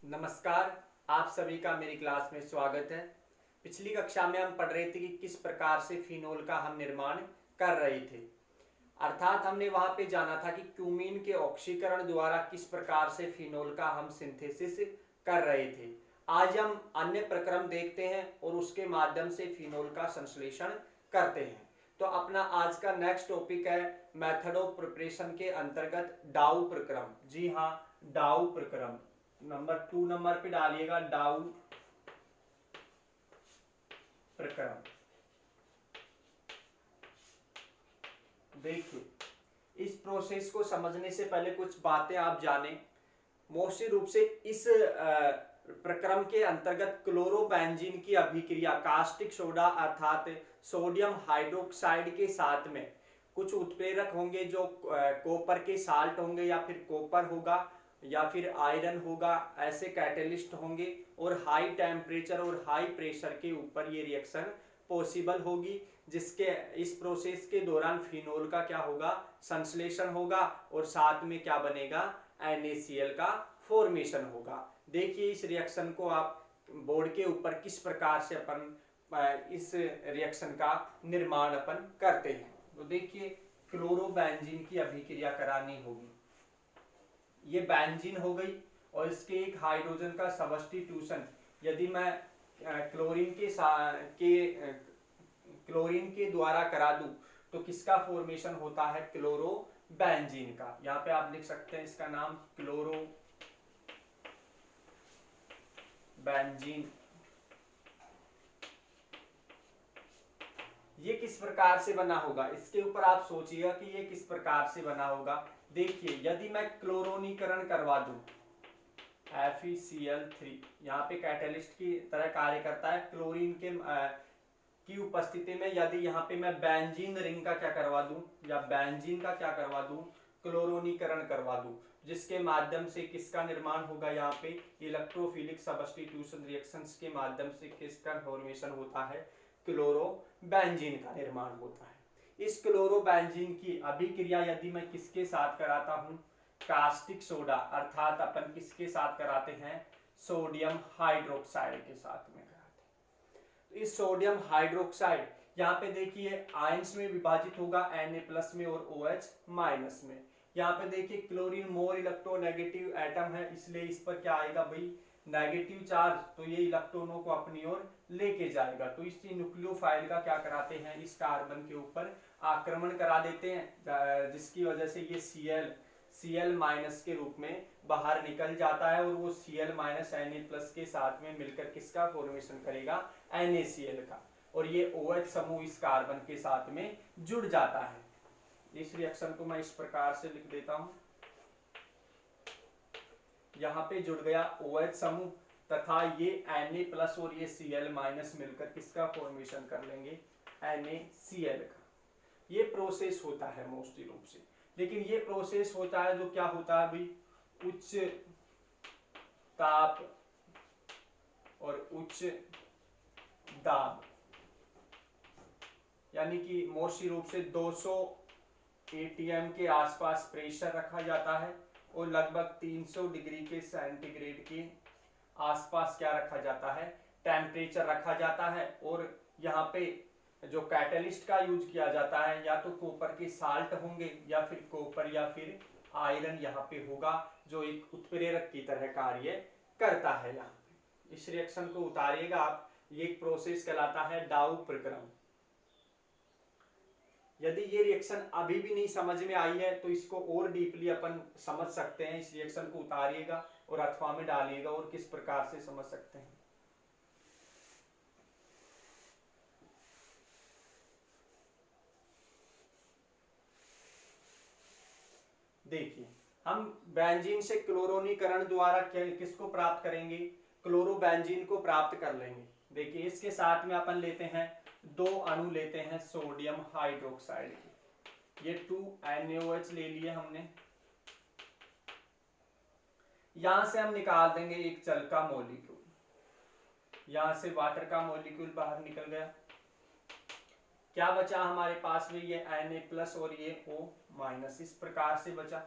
नमस्कार। आप सभी का मेरी क्लास में स्वागत है। पिछली कक्षा में हम पढ़ रहे थे कि किस प्रकार से फिनोल का हम निर्माण कर रहे थे। अर्थात हमने वहां पे जाना था कि क्यूमीन के ऑक्सीकरण द्वारा किस प्रकार से फिनोल का हम सिंथेसिस कर रहे थे। आज हम अन्य प्रक्रम देखते हैं और उसके माध्यम से फिनोल का संश्लेषण करते हैं। तो अपना आज का नेक्स्ट टॉपिक है मेथड ऑफ प्रिपरेशन के अंतर्गत डाउ प्रक्रम। जी हाँ, डाउ प्रक्रम नंबर 2 नंबर पे डालिएगा, डाउ प्रक्रम। देखिए, इस प्रोसेस को समझने से पहले कुछ बातें आप जानें। मोस्टली रूप से इस प्रक्रम के अंतर्गत क्लोरोबेंजीन की अभिक्रिया कास्टिक सोडा अर्थात सोडियम हाइड्रोक्साइड के साथ में कुछ उत्प्रेरक होंगे जो कॉपर के साल्ट होंगे या फिर कॉपर होगा या फिर आयरन होगा, ऐसे कैटलिस्ट होंगे और हाई टेम्परेचर और हाई प्रेशर के ऊपर ये रिएक्शन पॉसिबल होगी, जिसके इस प्रोसेस के दौरान फिनोल का क्या होगा, संश्लेषण होगा और साथ में क्या बनेगा, NaCl का फॉर्मेशन होगा। देखिए, इस रिएक्शन को आप बोर्ड के ऊपर किस प्रकार से अपन इस रिएक्शन का निर्माण अपन करते हैं। तो देखिए, क्लोरोबेंजीन की अभिक्रिया करानी होगी। ये बेंजीन हो गई और इसके एक हाइड्रोजन का सब्स्टिट्यूशन यदि मैं क्लोरीन के द्वारा करा दूं तो किसका फॉर्मेशन होता है, क्लोरोबेंजीन का। यहाँ पे आप लिख सकते हैं इसका नाम क्लोरोबेंजीन। ये किस प्रकार से बना होगा, इसके ऊपर आप सोचिएगा कि ये किस प्रकार से बना होगा। देखिए, यदि मैं क्लोरोनीकरण करवा दूं FeCl3, यहाँ पे कैटलिस्ट की तरह कार्य करता है। क्लोरीन के की उपस्थिति में यदि यहाँ पे मैं बेंजीन रिंग का क्या करवा दूं या बेंजीन का क्या करवा दूं, क्लोरोनीकरण करवा दूं, जिसके माध्यम से किसका निर्माण होगा, यहाँ पे इलेक्ट्रोफिलिक सब्स्टिट्यूशन रिएक्शंस के माध्यम से किसका फॉर्मेशन होता है, क्लोरोबेंजीन का निर्माण होता है। इस क्लोरोबेंजीन की अभिक्रिया यदि मैं किसके साथ कराता हूं, कास्टिक सोडा अर्थात अपन किसके साथ कराते हैं, सोडियम हाइड्रोक्साइड के साथ में कराते हैं। तो इस सोडियम हाइड्रोक्साइड यहाँ पे देखिए आयंस में विभाजित होगा, Na+ में और OH- में। यहाँ पे देखिए क्लोरीन मोर इलेक्ट्रोनेगेटिव एटम है, इसलिए इस पर क्या आएगा भाई, नेगेटिव चार्ज, तो ये इलेक्ट्रॉनों को अपनी ओर लेके जाएगा। तो इस न्यूक्लियोफाइल का क्या कराते हैं, इस कार्बन के ऊपर आक्रमण करा देते हैं, जिसकी वजह से ये Cl- के रूप में बाहर निकल जाता है और वो Cl- Na+ के साथ में मिलकर किसका फॉर्मेशन करेगा, NaCl का, और ये OH समूह इस कार्बन के साथ में जुड़ जाता है। इस रिएक्शन को मैं इस प्रकार से लिख देता हूं, यहाँ पे जुड़ गया OH समूह तथा ये Na+ और ये Cl- मिलकर किसका फॉर्मेशन कर लेंगे, NaCl का। ये प्रोसेस होता है मोस्टली रूप से, लेकिन ये प्रोसेस होता है जो क्या होता है भाई, उच्च ताप और उच्च दाब, यानी कि मोस्टली रूप से 200 atm के आसपास प्रेशर रखा जाता है और लगभग 300 डिग्री के सेंटीग्रेड के आसपास क्या रखा जाता है, टेम्परेचर रखा जाता है। और यहाँ पे जो कैटलिस्ट का यूज किया जाता है या तो कॉपर के साल्ट होंगे या फिर कॉपर या फिर आयरन यहाँ पे होगा, जो एक उत्प्रेरक की तरह कार्य करता है। यहाँ पे इस रिएक्शन को उतारिएगा आप, ये एक प्रोसेस कहलाता है डाउ प्रक्रम। यदि ये रिएक्शन अभी भी नहीं समझ में आई है तो इसको और डीपली अपन समझ सकते हैं। इस रिएक्शन को उतारिएगा और अथवा में डालिएगा और किस प्रकार से समझ सकते हैं। देखिए, हम बेंजीन से क्लोरोनीकरण द्वारा किसको प्राप्त करेंगे, क्लोरोबेंजीन को प्राप्त कर लेंगे। देखिए, इसके साथ में अपन लेते हैं 2 अणु लेते हैं सोडियम हाइड्रोक्साइड के, ये 2NaOH ले लिए हमने। यहां से हम निकाल देंगे एक जल का मॉलिक्यूल, यहां से वाटर का मॉलिक्यूल बाहर निकल गया। क्या बचा हमारे पास में, ये Na+ और ये O-, इस प्रकार से बचा।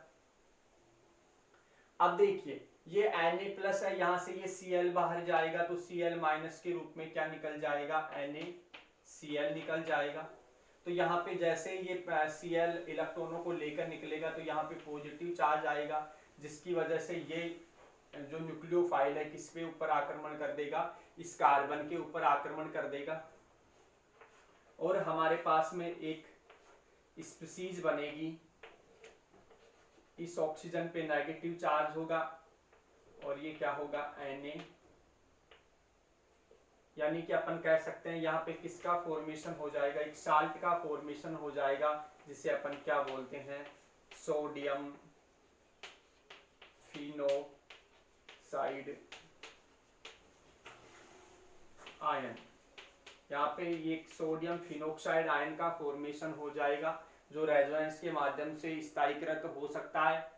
अब देखिए, ये Na+ है, यहाँ से ये Cl बाहर जाएगा तो Cl- के रूप में क्या निकल जाएगा, NaCl निकल जाएगा। तो यहाँ पे जैसे ये Cl इलेक्ट्रॉनों को लेकर निकलेगा तो यहाँ पे पॉजिटिव चार्ज आएगा, जिसकी वजह से ये जो न्यूक्लियोफाइल है किस पे ऊपर आक्रमण कर देगा, इस कार्बन के ऊपर आक्रमण कर देगा, और हमारे पास में एक स्पीशीज बनेगी, इस ऑक्सीजन पे नेगेटिव चार्ज होगा और ये क्या होगा, Na, यानी कि अपन कह सकते हैं यहाँ पे किसका फॉर्मेशन हो जाएगा, एक साल्ट का फॉर्मेशन हो जाएगा, जिसे अपन क्या बोलते हैं, सोडियम फिनोक्साइड आयन। यहाँ पे ये सोडियम फिनोक्साइड आयन का फॉर्मेशन हो जाएगा, जो रेजोनेंस के माध्यम से स्थायीकृत हो सकता है।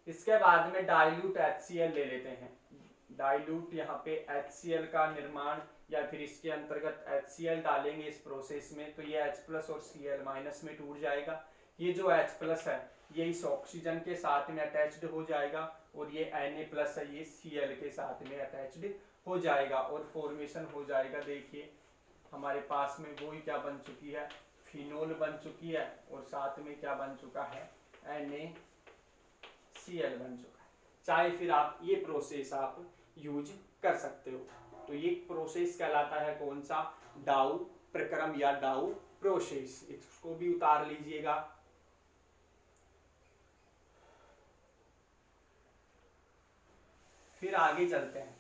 इसके बाद में डाइल्यूट HCl ले लेते हैं। डाइल्यूट यहाँ पे HCl का निर्माण, या फिर इसके अंतर्गत HCl डालेंगे इस प्रोसेस में, तो ये H+ और Cl- में टूट जाएगा। ये जो H+ है ये इस ऑक्सीजन के साथ में अटैच्ड हो जाएगा, और ये Na+ है ये Cl के साथ में अटैच्ड हो जाएगा, और फॉर्मेशन हो जाएगा। देखिए हमारे पास में वो ही क्या बन चुकी है, फिनोल बन चुकी है, और साथ में क्या बन चुका है, NaCl बन चुका है। चाहे फिर आप ये प्रोसेस आप यूज कर सकते हो। तो ये प्रोसेस कहलाता है कौन सा, डाउ प्रक्रम या डाउ प्रोसेस। इसको भी उतार लीजिएगा। फिर आगे चलते हैं।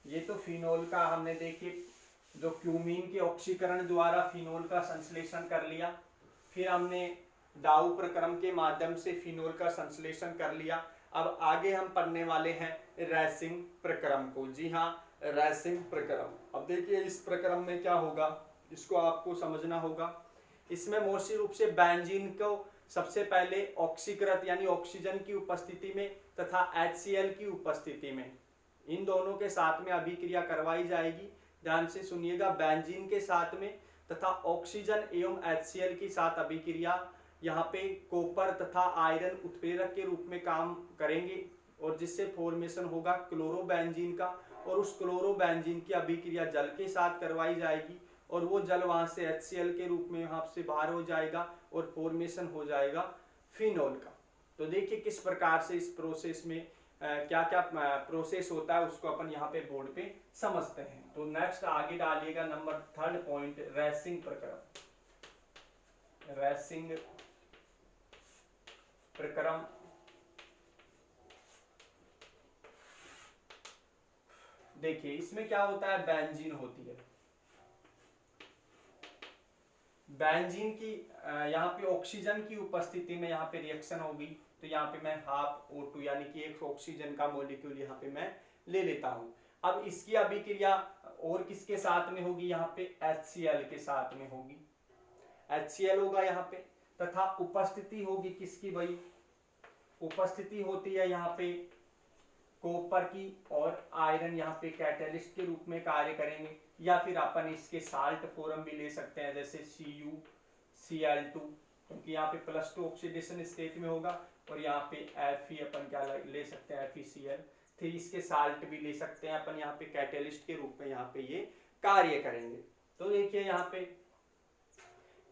ये तो फिनोल का हमने देखिए जो क्यूमीन के ऑक्सीकरण द्वारा फिनोल का संश्लेषण कर लिया, फिर हमने डाउ प्रक्रम के माध्यम से फिनोल का संश्लेषण कर लिया। अब आगे हम पढ़ने वाले हैं रैसिंग प्रक्रम को। जी हाँ, रैसिंग प्रक्रम। अब देखिए इस प्रक्रम में क्या होगा, इसको आपको समझना होगा। इसमें मोस्टली रूप से बेंजीन को सबसे पहले ऑक्सीकृत यानी ऑक्सीजन की उपस्थिति में तथा HCl की उपस्थिति में, इन दोनों के साथ में अभिक्रिया करवाई जाएगी। ध्यान से सुनिएगा, बेंजीन के साथ में तथा ऑक्सीजन एवं HCl के साथ अभिक्रिया यहाँ पे कॉपर तथा आयरन उत्प्रेरक के रूप में काम करेंगे, और जिससे फॉर्मेशन होगा क्लोरोबेंजीन का, और उस क्लोरोबेंजीन की अभिक्रिया जल के साथ करवाई जाएगी, और वो जल वहां से HCl के रूप में यहाँ से बाहर हो जाएगा, और फॉर्मेशन हो जाएगा फिनोल का। तो देखिए किस प्रकार से इस प्रोसेस में क्या क्या प्रोसेस होता है, उसको अपन यहाँ पे बोर्ड पे समझते हैं। तो नेक्स्ट आगे डालिएगा नंबर 3rd पॉइंट, रैसिंग प्रक्रम। रैसिंग प्रक्रम देखिए इसमें क्या होता है, बेंजीन होती है। बेंजीन की यहाँ पे ऑक्सीजन की उपस्थिति में यहाँ पे रिएक्शन होगी, तो यहाँ पे मैं हाफ O2 यानी कि एक ऑक्सीजन का मॉलिक्यूल यहाँ पे मैं ले लेता हूँ। अब इसकी अभिक्रिया और किसके साथ में होगी, यहाँ पे HCl के साथ में होगी। HCl होगा यहाँ पे, तथा उपस्थिति होगी किसकी भाई, उपस्थिति होती है यहाँ पे कॉपर की, और आयरन यहाँ पे कैटलिस्ट के रूप में कार्य करेंगे, या फिर अपन इसके साल्ट फॉर्म भी ले सकते हैं, जैसे CuCl2, क्योंकि यहाँ पे +2 ऑक्सीडेशन स्टेट में होगा, और यहाँ पे Fe अपन क्या ले सकते हैं, FeCl3, इसके साल्ट भी ले सकते हैं अपन यहाँ पे कैटलिस्ट के रूप में यहाँ पे ये कार्य करेंगे। तो देखिए यहाँ पे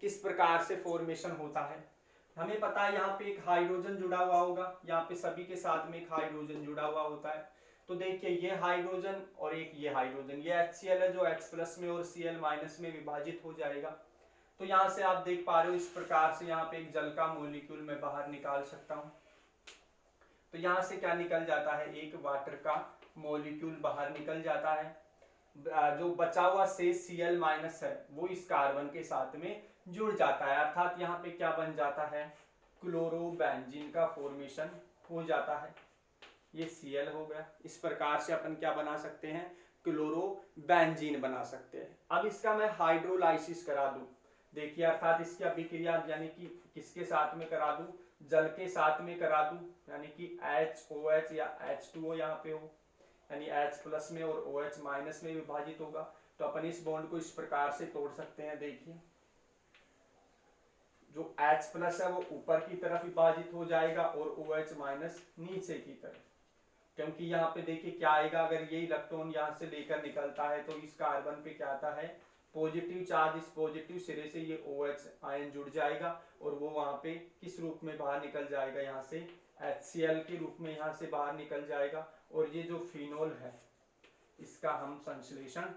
किस प्रकार से फॉर्मेशन होता है। हमें पता है यहाँ पे एक हाइड्रोजन जुड़ा हुआ होगा, यहाँ पे सभी के साथ में एक हाइड्रोजन जुड़ा हुआ होता है। तो देखिए ये हाइड्रोजन और एक ये हाइड्रोजन, ये HCl है जो H+ में और Cl- में विभाजित हो जाएगा। तो यहाँ से आप देख पा रहे हो इस प्रकार से यहाँ पे एक जल का मॉलिक्यूल मैं बाहर निकाल सकता हूँ। तो यहाँ से क्या निकल जाता है, एक वाटर का मॉलिक्यूल बाहर निकल जाता है। जो बचा हुआ शेष Cl- है वो इस कार्बन के साथ में जुड़ जाता है, अर्थात यहाँ पे क्या बन जाता है, क्लोरोबेंजीन का फॉर्मेशन हो जाता है। ये Cl हो गया। इस प्रकार से अपन क्या बना सकते हैं, क्लोरोबेंजीन बना सकते हैं। अब इसका मैं हाइड्रोलाइसिस करा दूं, देखिए अर्थात इसकी अभिक्रिया यानी कि किसके साथ में करा दूं, जल के साथ में करा दूं, यानी कि HOH या H2O यहाँ पे हो, यानी H+ में और OH- में विभाजित होगा। तो अपन इस बॉन्ड को इस प्रकार से तोड़ सकते हैं। देखिए जो H+ है वो ऊपर की तरफ विभाजित हो जाएगा और OH- नीचे की तरफ, क्योंकि यहाँ पे देखिए क्या आएगा, अगर ये इलेक्ट्रॉन यहाँ से लेकर निकलता है तो इस कार्बन पे क्या आता है, पॉजिटिव चार्ज। इस पॉजिटिव सिरे से ये OH आयन जुड़ जाएगा और वो वहां पे किस रूप में बाहर निकल जाएगा, यहाँ से HCl के रूप में यहाँ से बाहर निकल जाएगा। और ये जो फिनोल है इसका हम संश्लेषण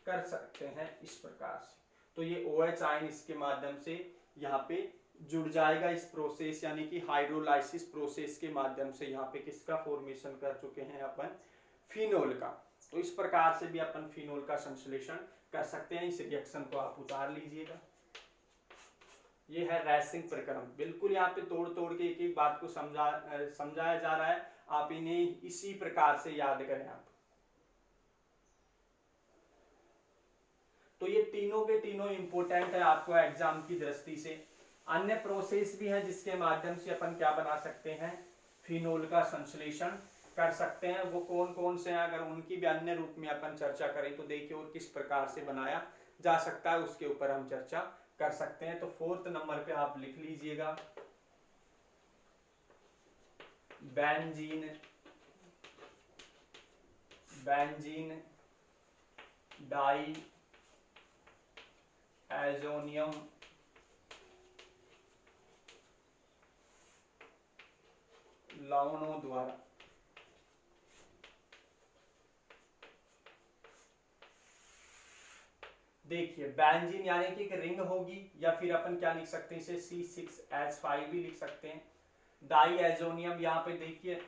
कर सकते हैं इस प्रकार से। तो ये OH आयन इसके माध्यम से यहाँ पे जुड़ जाएगा इस प्रोसेस, यानी कि हाइड्रोलाइसिस प्रोसेस के माध्यम से यहाँ पे किसका फॉर्मेशन कर चुके हैं अपन, फिनोल का। तो इस प्रकार से भी अपन फिनोल का संश्लेषण कर सकते हैं। इस रिएक्शन को आप उतार लीजिएगा। ये है रैसिंग प्रक्रम। बिल्कुल यहाँ पे तोड़ तोड़ के एक एक बात को समझाया जा रहा है, आप इन्हें इसी प्रकार से याद करें आप। तो ये तीनों के तीनों इंपोर्टेंट है आपको एग्जाम की दृष्टि से। अन्य प्रोसेस भी है जिसके माध्यम से अपन क्या बना सकते हैं, फिनोल का संश्लेषण कर सकते हैं। वो कौन कौन से हैं, अगर उनकी भी अन्य रूप में अपन चर्चा करें तो देखिए और किस प्रकार से बनाया जा सकता है उसके ऊपर हम चर्चा कर सकते हैं। तो 4th नंबर पे आप लिख लीजिएगा बेंजीन डाई एजोनियम लवणों द्वारा देखिए बेंजीन यानी कि एक रिंग होगी, या फिर अपन क्या लिख सकते हैं इसे C6H5 भी लिख सकते हैं। डाई एजोनियम, यहाँ पे देखिए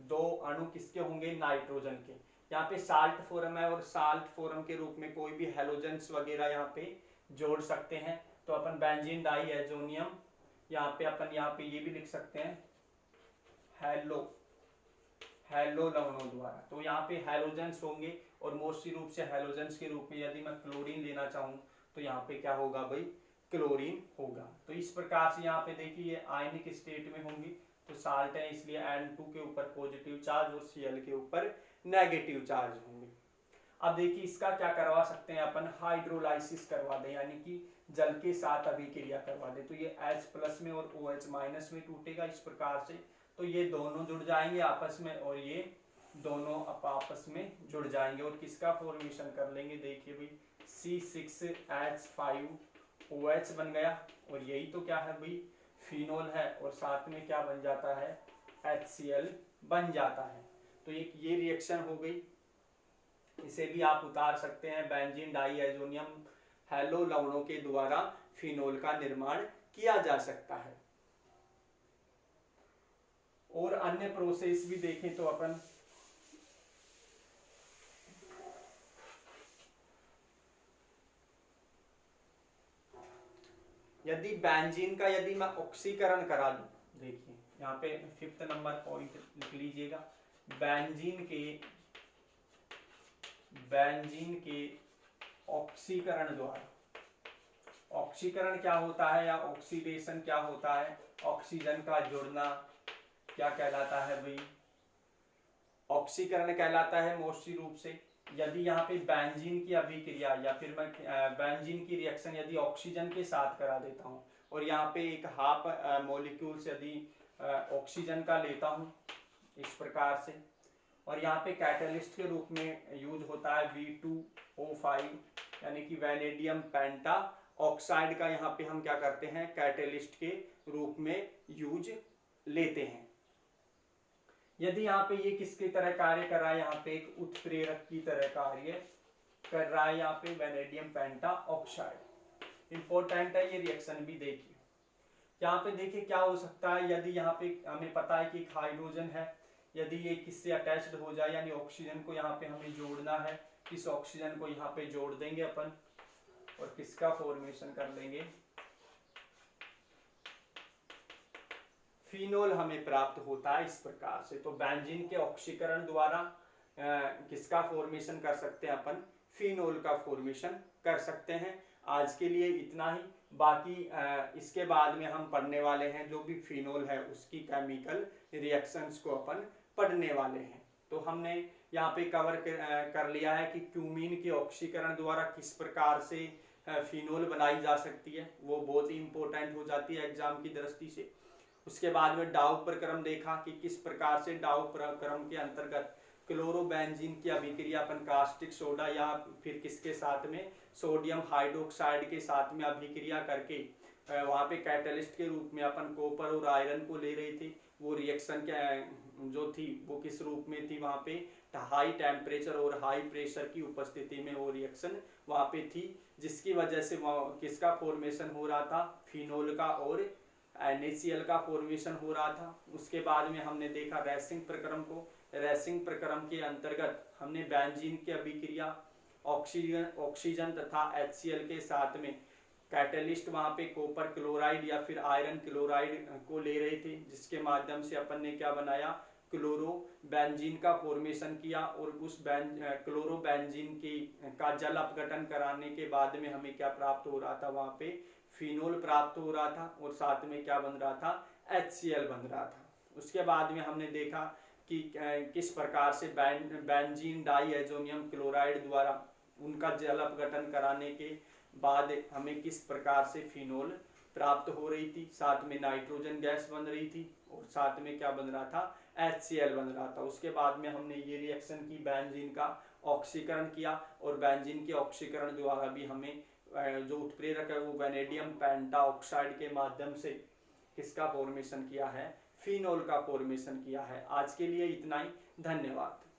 दो अणु किसके होंगे, नाइट्रोजन के। यहाँ पे साल्ट फॉर्म है और साल्ट फॉर्म के रूप में कोई भी हेलोजेंस वगैरह यहाँ पे जोड़ सकते हैं। तो अपन बेंजीन डाई एजोनियम, यहाँ पे अपन यहाँ पे ये भी लिख सकते हैं हेलो लवणों द्वारा। तो यहाँ पे हेलोजेंस होंगे और मोस्टली रूप से हेलोजेंस के रूप में यदि मैं क्लोरीन लेना चाहूँ तो यहाँ पे क्या होगा भाई, क्लोरीन होगा। तो इस प्रकार से यहाँ पे देखिए ये आयनिक स्टेट में होंगी, तो साल्ट है इसलिए N2 के ऊपर पॉजिटिव चार्ज और Cl के ऊपर नेगेटिव चार्ज होंगे। अब देखिए इसका क्या करवा सकते हैं अपन, हाइड्रोलाइसिस करवा दें, यानी कि जल के साथ अभिक्रिया करवा दें। तो ये H+ में और OH- में टूटेगा इस प्रकार से। तो ये दोनों जुड़ जाएंगे आपस में और ये दोनों आपस में जुड़ जाएंगे और किसका फॉर्मेशन कर लेंगे, देखिए भाई C6H5OH बन गया। और यही तो क्या है भाई, फिनोल है, और साथ में क्या बन जाता है, HCl बन जाता है। तो ये रिएक्शन हो गई, इसे भी आप उतार सकते हैं। बेंजीन डाई एजोनियम हेलो लवणों के द्वारा फिनोल का निर्माण किया जा सकता है। और अन्य प्रोसेस भी देखें तो अपन यदि बेंजीन का यदि मैं ऑक्सीकरण करा दूं, देखिए यहाँ पे 5th नंबर पॉइंट लिख लीजिएगा, बेंजीन के ऑक्सीकरण द्वारा। ऑक्सीकरण क्या होता है या ऑक्सीडेशन क्या होता है, ऑक्सीजन का जुड़ना क्या कहलाता है भाई, ऑक्सीकरण कहलाता है मोस्टली रूप से। यदि यहाँ पे बेंजीन की अभिक्रिया या फिर मैं बेंजीन की रिएक्शन यदि ऑक्सीजन के साथ करा देता हूँ और यहाँ पे एक हाफ मॉलिक्यूल्स यदि ऑक्सीजन का लेता हूँ इस प्रकार से, और यहाँ पे कैटलिस्ट के रूप में यूज होता है V2O5 यानी कि वैनेडियम पेंटा ऑक्साइड का, यहाँ पे हम क्या करते हैं कैटलिस्ट के रूप में यूज लेते हैं। यदि यहाँ पे ये किसकी तरह कार्य कर रहा है, यहाँ पे एक उत्प्रेरक की तरह कार्य कर रहा है, यहाँ पे वैनेडियम पेंटा ऑक्साइड। इंपॉर्टेंट है ये रिएक्शन भी देखिए। यहाँ पे देखिए क्या हो सकता है, यदि यहाँ पे हमें पता है कि एक हाइड्रोजन है, यदि ये किससे अटैच्ड हो जाए यानी ऑक्सीजन को यहाँ पे हमें जोड़ना है, इस ऑक्सीजन को यहाँ पे जोड़ देंगे अपन और किसका फॉर्मेशन कर लेंगे, फिनोल हमें प्राप्त होता है इस प्रकार से। तो बेंजीन के ऑक्सीकरण द्वारा किसका फॉर्मेशन कर सकते हैं अपन, फिनोल का फॉर्मेशन कर सकते हैं। आज के लिए इतना ही, बाकी इसके बाद में हम पढ़ने वाले हैं जो भी फिनोल है उसकी केमिकल रिएक्शंस को अपन पढ़ने वाले हैं। तो हमने यहाँ पे कवर कर लिया है कि क्यूमीन के ऑक्सीकरण द्वारा किस प्रकार से फिनोल बनाई जा सकती है, वो बहुत ही इंपॉर्टेंट हो जाती है एग्जाम की दृष्टि से। उसके बाद में डाउ प्रक्रम देखा कि किस प्रकार से डाउ प्रक्रम के अंतर्गत क्लोरोबेंजीन की अभिक्रिया अपन कास्टिक सोडा या फिर किसके साथ में सोडियम हाइड्रोक्साइड के साथ में अभिक्रिया करके वहाँ पे कैटलिस्ट के रूप में अपन कॉपर और आयरन को ले रहे थे। वो रिएक्शन जो थी वो किस रूप में थी, वहाँ पे हाई टेम्परेचर और हाई प्रेशर की उपस्थिति में वो रिएक्शन वहाँ पे थी, जिसकी वजह से किसका फॉर्मेशन हो रहा था, फिनोल का और NaCl का फॉर्मेशन हो रहा था। उसके बाद में हमने देखा रेसिंग प्रक्रम को। रेसिंग प्रक्रम के अंतर्गत हमने बेंजीन की अभिक्रिया ऑक्सीजन तथा HCl के साथ में कैटलिस्ट वहाँ पे कॉपर क्लोराइड या फिर आयरन क्लोराइड को ले रहे थे, जिसके माध्यम से अपन ने क्या बनाया, क्लोरोबेंजीन का फॉर्मेशन किया। और उस क्लोरोबेंजीन की का जल अपघटन कराने के बाद में हमें क्या प्राप्त हो रहा था, वहाँ पे फिनोल प्राप्त हो रहा था और साथ में क्या बन रहा था, HCl बन रहा था। उसके बाद में हमने देखा कि किस प्रकार से बेंजीन डाइएजोनियम क्लोराइड द्वारा उनका जल अपघटन कराने के बाद हमें किस प्रकार से फिनोल प्राप्त हो रही थी, साथ में नाइट्रोजन गैस बन रही थी और साथ में क्या बन रहा था, HCl बन रहा था। उसके बाद में हमने ये रिएक्शन की, बेंजीन का ऑक्सीकरण किया और बेंजीन के ऑक्सीकरण द्वारा भी हमें जो उत्प्रेरक है वो वेनेडियम पेंटाऑक्साइड के माध्यम से किसका फॉर्मेशन किया है, फिनोल का फॉर्मेशन किया है। आज के लिए इतना ही, धन्यवाद।